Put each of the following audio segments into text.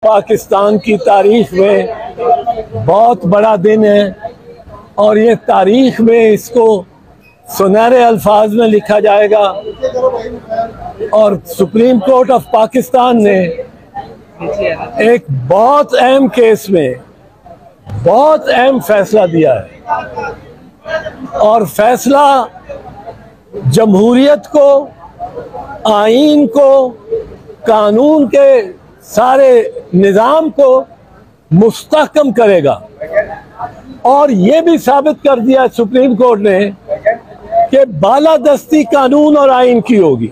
पाकिस्तान की तारीख में बहुत बड़ा दिन है और ये तारीख में इसको सुनहरे अल्फाज में लिखा जाएगा। और सुप्रीम कोर्ट ऑफ पाकिस्तान ने एक बहुत अहम केस में बहुत अहम फैसला दिया है और फैसला जमहूरियत को, आईन को, कानून के सारे निज़ाम को मुस्तहकम करेगा। और ये भी साबित कर दिया सुप्रीम कोर्ट ने कि बालादस्ती कानून और आईन की होगी।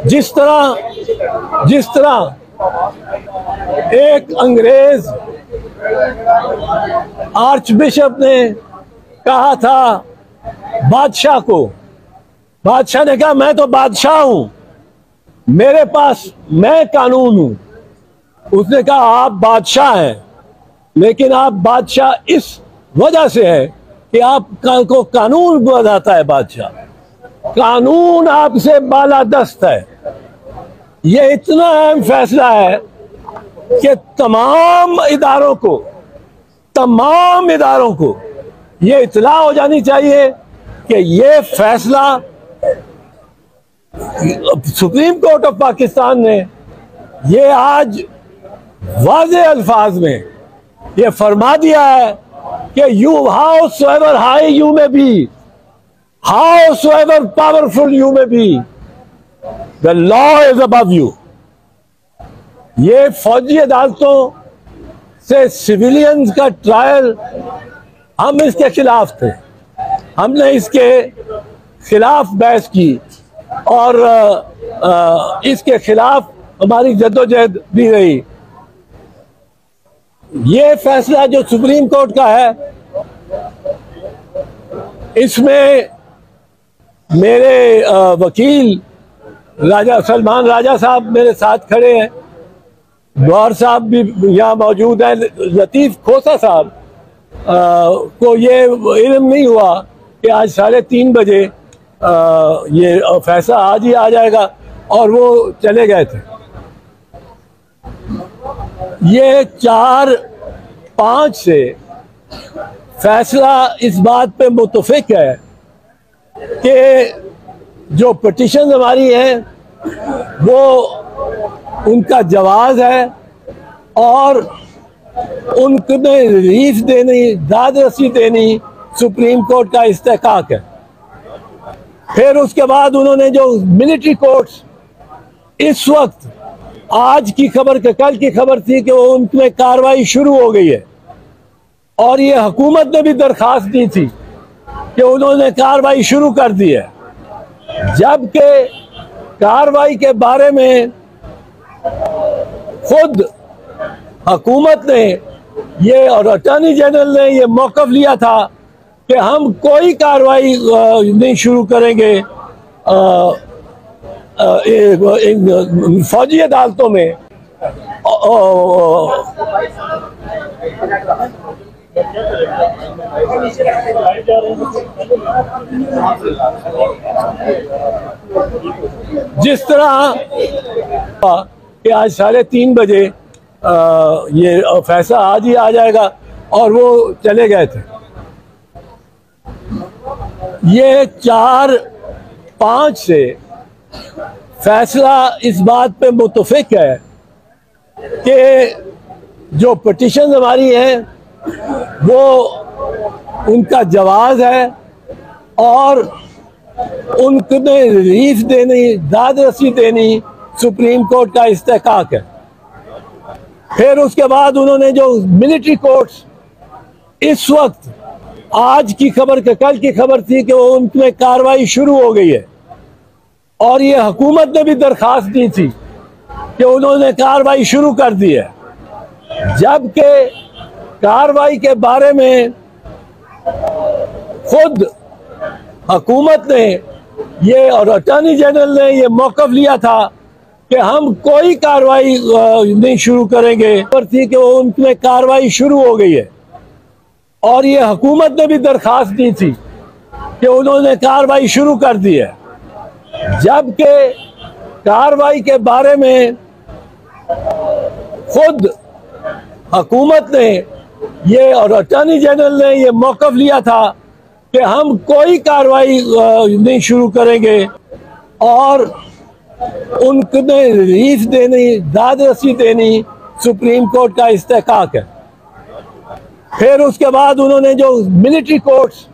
जिस तरह एक अंग्रेज आर्च बिशप ने कहा था बादशाह को, बादशाह ने कहा मैं तो बादशाह हूं, मेरे पास मैं कानून हूं। उसने कहा आप बादशाह हैं, लेकिन आप बादशाह इस वजह से है कि आपको कानून बताता है बादशाह, कानून आपसे बालादस्त है। ये इतना अहम फैसला है कि तमाम इदारों को ये इत्तला हो जानी चाहिए कि ये फैसला सुप्रीम कोर्ट ऑफ पाकिस्तान ने ये आज वाज़े अल्फाज में ये फरमा दिया है कि you however high you may be, however powerful you may be, the law is above you. ये फौजी अदालतों से सिविलियंस का ट्रायल, हम इसके खिलाफ थे, हमने इसके खिलाफ बहस की और इसके खिलाफ हमारी जद्दोजहद भी रही। ये फैसला जो सुप्रीम कोर्ट का है, इसमें मेरे वकील राजा सलमान राजा साहब मेरे साथ खड़े हैं, गौर साहब भी यहाँ मौजूद है, लतीफ़ खोसा साहब को ये इल्म नहीं हुआ कि आज 3:30 बजे ये फैसला आज ही आ जाएगा और वो चले गए थे। ये 4-5 से फैसला इस बात पे मुत्तफिक है कि जो पिटीशन हमारी है वो उनका जवाज है और उनमें रिलीफ देनी, दाद रसी देनी सुप्रीम कोर्ट का इस्तेहकाक है। फिर उसके बाद उन्होंने जो मिलिट्री कोर्ट्स, इस वक्त आज की खबर के कल की खबर थी कि वो उनमें कार्रवाई शुरू हो गई है और ये हुकूमत ने भी दरखास्त दी थी कि उन्होंने कार्रवाई शुरू कर दी है, जबकि कार्रवाई के बारे में खुद हुकूमत ने ये और अटॉर्नी जनरल ने ये मौक़िफ़ लिया था कि हम कोई कार्रवाई नहीं शुरू करेंगे इन फौजी अदालतों में। जिस तरह कि आज 3:30 बजे ये फैसला आज ही आ जाएगा और वो चले गए थे। ये 4-5 से फैसला इस बात पे मुत्तफिक है कि जो पिटीशन हमारी है वो उनका जवाज है और उनमें रिलीफ देनी, दाद रसी देनी सुप्रीम कोर्ट का इस्तेहकाक है। फिर उसके बाद उन्होंने जो मिलिट्री कोर्ट्स, इस वक्त आज की खबर के कल की खबर थी कि वो उनमें कार्रवाई शुरू हो गई है और ये हुकूमत ने भी दरखास्त दी थी कि उन्होंने कार्रवाई शुरू कर दी है, जबकि कार्रवाई के बारे में खुद हुकूमत ने ये और अटॉर्नी जनरल ने ये मौक़िफ़ लिया था कि हम कोई कार्रवाई नहीं शुरू करेंगे। पर थी कि वो उनमें कार्रवाई शुरू हो गई है और ये हुकूमत ने भी दरखास्त दी थी कि उन्होंने कार्रवाई शुरू कर दी है, जबकि कार्रवाई के बारे में खुद हुकूमत ने ये और अटॉर्नी जनरल ने ये मौक़िफ़ लिया था कि हम कोई कार्रवाई नहीं शुरू करेंगे और उनने रिलीफ देनी, दाद रसी देनी सुप्रीम कोर्ट का इस्तेहकाक है। फिर उसके बाद उन्होंने जो मिलिट्री कोर्ट्स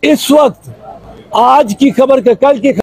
इस वक्त आज की खबर के कल की